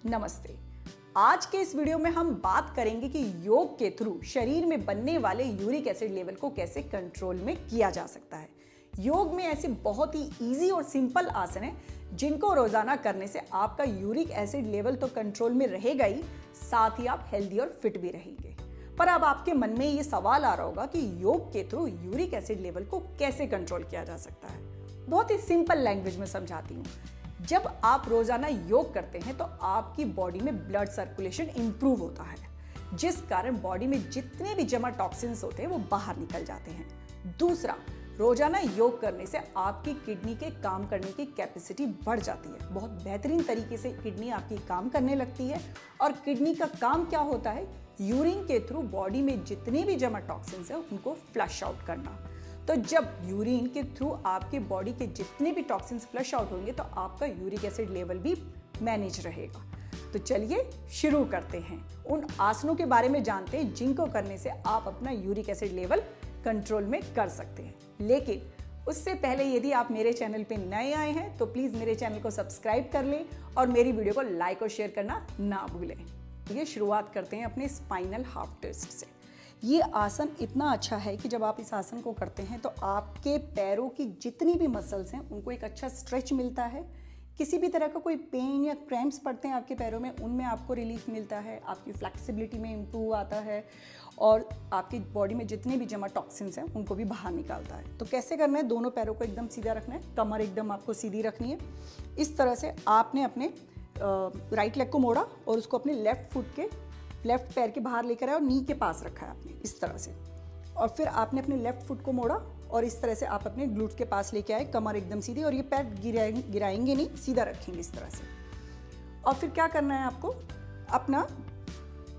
नमस्ते। आज के इस वीडियो में हम बात करेंगे कि योग के थ्रू शरीर में बनने वाले यूरिक एसिड लेवल को कैसे कंट्रोल में किया जा सकता है। योग में ऐसे बहुत ही इजी और सिंपल आसन हैं जिनको रोजाना करने से आपका यूरिक एसिड लेवल तो कंट्रोल में रहेगा ही, साथ ही आप हेल्दी और फिट भी रहेंगे। पर अब आपके मन में ये सवाल आ रहा होगा कि योग के थ्रू यूरिक एसिड लेवल को कैसे कंट्रोल किया जा सकता है। बहुत ही सिंपल लैंग्वेज में समझाती हूँ। जब आप रोजाना योग करते हैं तो आपकी बॉडी में ब्लड सर्कुलेशन इंप्रूव होता है, जिस कारण बॉडी में जितने भी जमा टॉक्सिन्स होते हैं वो बाहर निकल जाते हैं। दूसरा, रोजाना योग करने से आपकी किडनी के काम करने की कैपेसिटी बढ़ जाती है। बहुत बेहतरीन तरीके से किडनी आपकी काम करने लगती है। और किडनी का काम क्या होता है? यूरिन के थ्रू बॉडी में जितने भी जमा टॉक्सिन्स हैं उनको फ्लश आउट करना। तो जब यूरिन के थ्रू आपके बॉडी के जितने भी टॉक्सिन्स फ्लश आउट होंगे तो आपका यूरिक एसिड लेवल भी मैनेज रहेगा। तो चलिए शुरू करते हैं। उन आसनों के बारे में जानते हैं जिनको करने से आप अपना यूरिक एसिड लेवल कंट्रोल में कर सकते हैं। लेकिन उससे पहले यदि आप मेरे चैनल पे नए आए हैं तो प्लीज़ मेरे चैनल को सब्सक्राइब कर लें और मेरी वीडियो को लाइक और शेयर करना ना भूलें। ये शुरुआत करते हैं अपने स्पाइनल हाफ ट्विस्ट से। ये आसन इतना अच्छा है कि जब आप इस आसन को करते हैं तो आपके पैरों की जितनी भी मसल्स हैं उनको एक अच्छा स्ट्रेच मिलता है। किसी भी तरह का कोई पेन या क्रैम्प्स पड़ते हैं आपके पैरों में, उनमें आपको रिलीफ मिलता है। आपकी फ्लेक्सिबिलिटी में इम्प्रूव आता है और आपकी बॉडी में जितने भी जमा टॉक्सिन्स हैं उनको भी बाहर निकालता है। तो कैसे करना है? दोनों पैरों को एकदम सीधा रखना है, कमर एकदम आपको सीधी रखनी है। इस तरह से आपने अपने राइट लेग को मोड़ा और उसको अपने लेफ्ट पैर के बाहर लेकर आया और नी के पास रखा है आपने इस तरह से। और फिर आपने अपने लेफ्ट फुट को मोड़ा और इस तरह से आप अपने ग्लूट के पास लेके आए, कमर एकदम सीधी, और ये पैर गिराएंगे नहीं, सीधा रखेंगे इस तरह से। और फिर क्या करना है आपको? अपना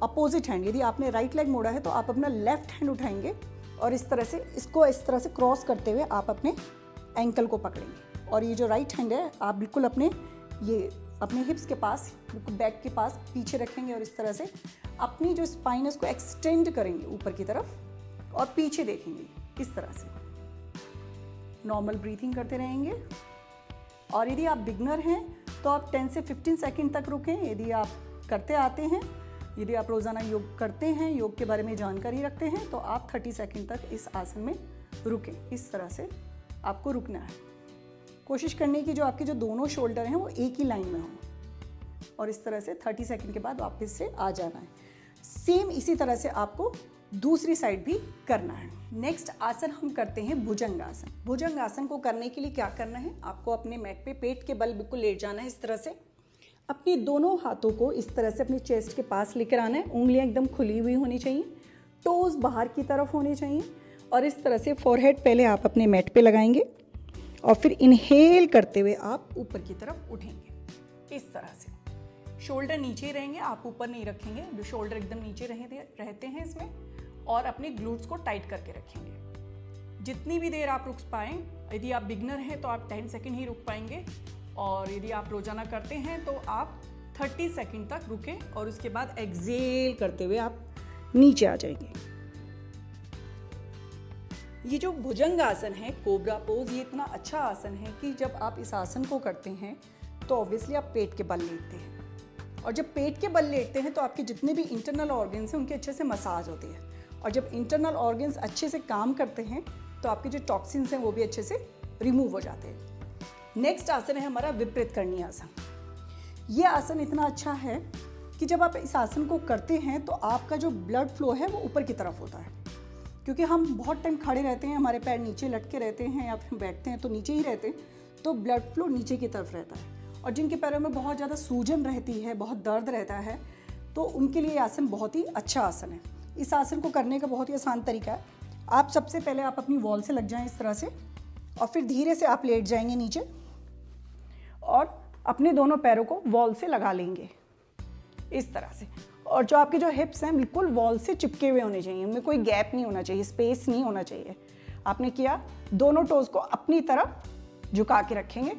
अपोजिट हैंड, यदि आपने राइट लेग मोड़ा है तो आप अपना लेफ्ट हैंड उठाएंगे और इस तरह से इसको इस तरह से क्रॉस करते हुए आप अपने एंकल को पकड़ेंगे। और ये जो राइट हैंड है आप बिल्कुल अपने हिप्स के पास, बिल्कुल बैक के पास पीछे रखेंगे और इस तरह से अपनी जो स्पाइन है उसको एक्सटेंड करेंगे ऊपर की तरफ और पीछे देखेंगे इस तरह से। नॉर्मल ब्रीथिंग करते रहेंगे। और यदि आप बिगनर हैं तो आप 10 से 15 सेकंड तक रुकें। यदि आप करते आते हैं, यदि आप रोज़ाना योग करते हैं, योग के बारे में जानकारी रखते हैं, तो आप 30 सेकंड तक इस आसन में रुकें। इस तरह से आपको रुकना है। कोशिश करने की जो आपके जो दोनों शोल्डर हैं वो एक ही लाइन में हो और इस तरह से 30 सेकंड के बाद वापस से आ जाना है। सेम इसी तरह से आपको दूसरी साइड भी करना है। नेक्स्ट आसन हम करते हैं भुजंग आसन। भुजंग आसन को करने के लिए क्या करना है? आपको अपने मैट पे पेट के बल बिल्कुल लेट जाना है इस तरह से। अपने दोनों हाथों को इस तरह से अपनी चेस्ट के पास लेकर आना है। उंगलियां एकदम खुली हुई होनी चाहिए, टोज बाहर की तरफ होने चाहिए। और इस तरह से फोरहेड पहले आप अपने मैट पे लगाएंगे और फिर इनहेल करते हुए आप ऊपर की तरफ उठेंगे इस तरह से। शोल्डर नीचे रहेंगे, आप ऊपर नहीं रखेंगे। जो शोल्डर एकदम नीचे रहते हैं इसमें। और अपने ग्लूट्स को टाइट करके रखेंगे। जितनी भी देर आप रुक पाएँ। यदि आप बिगनर हैं तो आप 10 सेकंड ही रुक पाएंगे और यदि आप रोजाना करते हैं तो आप 30 सेकंड तक रुकें और उसके बाद एक्सेल करते हुए आप नीचे आ जाएंगे। ये जो भुजंग आसन है, कोबरा पोज, ये इतना अच्छा आसन है कि जब आप इस आसन को करते हैं तो ऑब्वियसली आप पेट के बल लेटते हैं। और जब पेट के बल लेटते हैं तो आपके जितने भी इंटरनल ऑर्गन्स हैं उनके अच्छे से मसाज होती है। और जब इंटरनल ऑर्गन्स अच्छे से काम करते हैं तो आपके जो टॉक्सिन्स हैं वो भी अच्छे से रिमूव हो जाते हैं। नेक्स्ट आसन है हमारा विपरीत करणी आसन। ये आसन इतना अच्छा है कि जब आप इस आसन को करते हैं तो आपका जो ब्लड फ्लो है वो ऊपर की तरफ होता है। क्योंकि हम बहुत टाइम खड़े रहते हैं, हमारे पैर नीचे लटके रहते हैं या फिर बैठते हैं तो नीचे ही रहते हैं, तो ब्लड फ्लो नीचे की तरफ रहता है। और जिनके पैरों में बहुत ज़्यादा सूजन रहती है, बहुत दर्द रहता है, तो उनके लिए आसन बहुत ही अच्छा आसन है। इस आसन को करने का बहुत ही आसान तरीका है। आप सबसे पहले आप अपनी वॉल से लग जाएं इस तरह से और फिर धीरे से आप लेट जाएंगे नीचे और अपने दोनों पैरों को वॉल से लगा लेंगे इस तरह से। और जो आपके जो हिप्स हैं बिल्कुल वॉल से चिपके हुए होने चाहिए, उनमें कोई गैप नहीं होना चाहिए, स्पेस नहीं होना चाहिए। आपने किया, दोनों टोज को अपनी तरफ झुका के रखेंगे।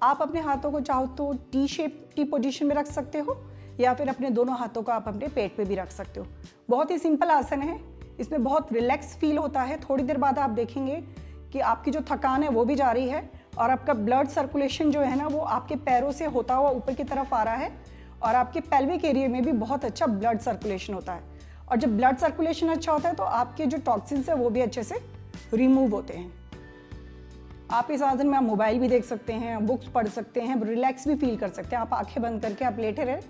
आप अपने हाथों को चाहो तो टी पोजीशन में रख सकते हो या फिर अपने दोनों हाथों को आप अपने पेट पे भी रख सकते हो। बहुत ही सिंपल आसन है, इसमें बहुत रिलैक्स फील होता है। थोड़ी देर बाद आप देखेंगे कि आपकी जो थकान है वो भी जा रही है और आपका ब्लड सर्कुलेशन जो है ना वो आपके पैरों से होता हुआ ऊपर की तरफ आ रहा है और आपके पेल्विक एरिया में भी बहुत अच्छा ब्लड सर्कुलेशन होता है। और जब ब्लड सर्कुलेशन अच्छा होता है तो आपके जो टॉक्सिन्स है वो भी अच्छे से रिमूव होते हैं। आप इस आसन में आप मोबाइल भी देख सकते हैं, बुक्स पढ़ सकते हैं, रिलैक्स भी फील कर सकते हैं। आप आंखें बंद करके आप लेटे रहे,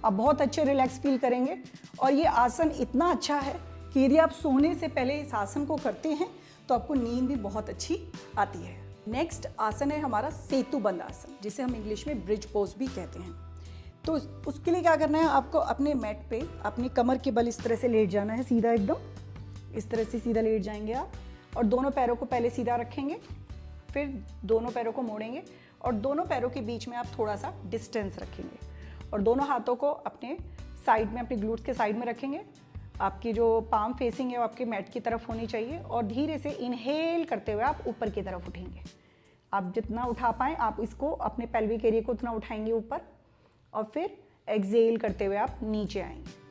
आप बहुत अच्छे रिलैक्स फील करेंगे। और ये आसन इतना अच्छा है कि यदि आप सोने से पहले इस आसन को करते हैं तो आपको नींद भी बहुत अच्छी आती है। नेक्स्ट आसन है हमारा सेतु बंद आसन, जिसे हम इंग्लिश में ब्रिज पोज भी कहते हैं। तो उसके लिए क्या करना है, आपको अपने मैट पे अपनी कमर के बल इस तरह से लेट जाना है, सीधा एकदम इस तरह से सीधा लेट जाएंगे आप। और दोनों पैरों को पहले सीधा रखेंगे, फिर दोनों पैरों को मोड़ेंगे और दोनों पैरों के बीच में आप थोड़ा सा डिस्टेंस रखेंगे और दोनों हाथों को अपने साइड में, अपने ग्लूट्स के साइड में रखेंगे। आपकी जो पाम फेसिंग है वो आपके मैट की तरफ होनी चाहिए और धीरे से इनहेल करते हुए आप ऊपर की तरफ उठेंगे। आप जितना उठा पाएँ आप इसको अपने पेल्विक एरिया को उतना उठाएंगे ऊपर और फिर एक्सहेल करते हुए आप नीचे आएंगे।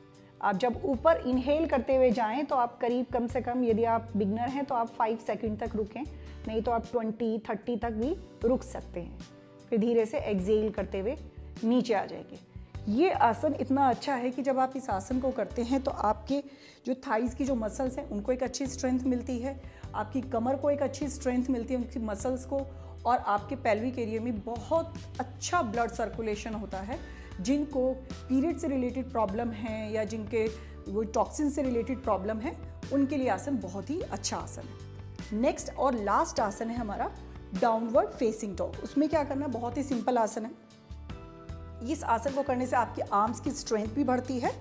आप जब ऊपर इनहेल करते हुए जाएं तो आप करीब कम से कम, यदि आप बिगनर हैं तो आप 5 सेकंड तक रुकें, नहीं तो आप 20-30 तक भी रुक सकते हैं। फिर धीरे से एक्सहेल करते हुए नीचे आ जाएंगे। ये आसन इतना अच्छा है कि जब आप इस आसन को करते हैं तो आपके जो थाइज़ की जो मसल्स हैं उनको एक अच्छी स्ट्रेंथ मिलती है, आपकी कमर को एक अच्छी स्ट्रेंथ मिलती है उनकी मसल्स को, और आपके पेल्विक एरिया में बहुत अच्छा ब्लड सर्कुलेशन होता है। जिनको पीरियड से रिलेटेड प्रॉब्लम है या जिनके वो टॉक्सिन से रिलेटेड प्रॉब्लम है उनके लिए आसन बहुत ही अच्छा आसन है। नेक्स्ट और लास्ट आसन है हमारा डाउनवर्ड फेसिंग डॉग। उसमें क्या करना है, बहुत ही सिंपल आसन है। इस आसन को करने से आपकी आर्म्स की स्ट्रेंथ भी बढ़ती है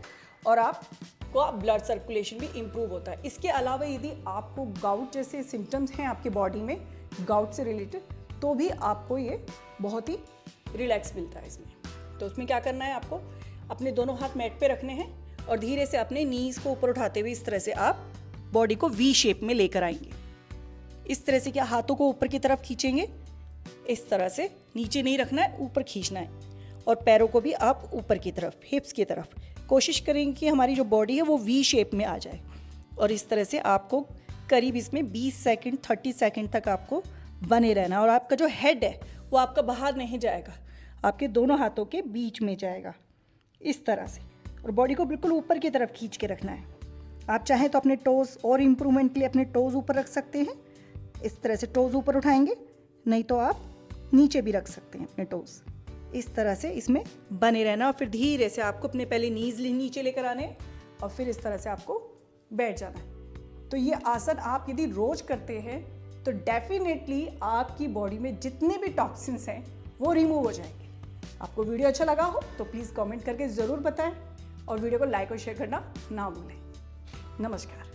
और आपको ब्लड सर्कुलेशन भी इम्प्रूव होता है। इसके अलावा यदि आपको गाउट जैसे सिम्टम्स हैं आपके बॉडी में, गाउट से रिलेटेड, तो भी आपको ये बहुत ही रिलैक्स मिलता है इसमें। तो उसमें क्या करना है, आपको अपने दोनों हाथ मैट पे रखने हैं और धीरे से अपने नीज को ऊपर उठाते हुए इस तरह से आप बॉडी को वी शेप में लेकर आएंगे। इस तरह से क्या, हाथों को ऊपर की तरफ खींचेंगे, इस तरह से नीचे नहीं रखना है, ऊपर खींचना है। और पैरों को भी आप ऊपर की तरफ, हिप्स की तरफ कोशिश करेंगे कि हमारी जो बॉडी है वो वी शेप में आ जाए। और इस तरह से आपको करीब इसमें 20 सेकंड 30 सेकंड तक आपको बने रहना। और आपका जो हेड है वो आपका बाहर नहीं जाएगा, आपके दोनों हाथों के बीच में जाएगा इस तरह से। और बॉडी को बिल्कुल ऊपर की तरफ खींच के रखना है। आप चाहें तो अपने टोज़ और इम्प्रूवमेंट के लिए अपने टोज़ ऊपर रख सकते हैं, इस तरह से टोज़ ऊपर उठाएंगे, नहीं तो आप नीचे भी रख सकते हैं अपने टोज़। इस तरह से इसमें बने रहना और फिर धीरे से आपको अपने पहले नीज नीचे लेकर आने और फिर इस तरह से आपको बैठ जाना है। तो ये आसन आप यदि रोज करते हैं तो डेफिनेटली आपकी बॉडी में जितने भी टॉक्सिन्स हैं वो रिमूव हो जाएंगे। आपको वीडियो अच्छा लगा हो तो प्लीज़ कमेंट करके ज़रूर बताएं और वीडियो को लाइक और शेयर करना ना भूलें। नमस्कार।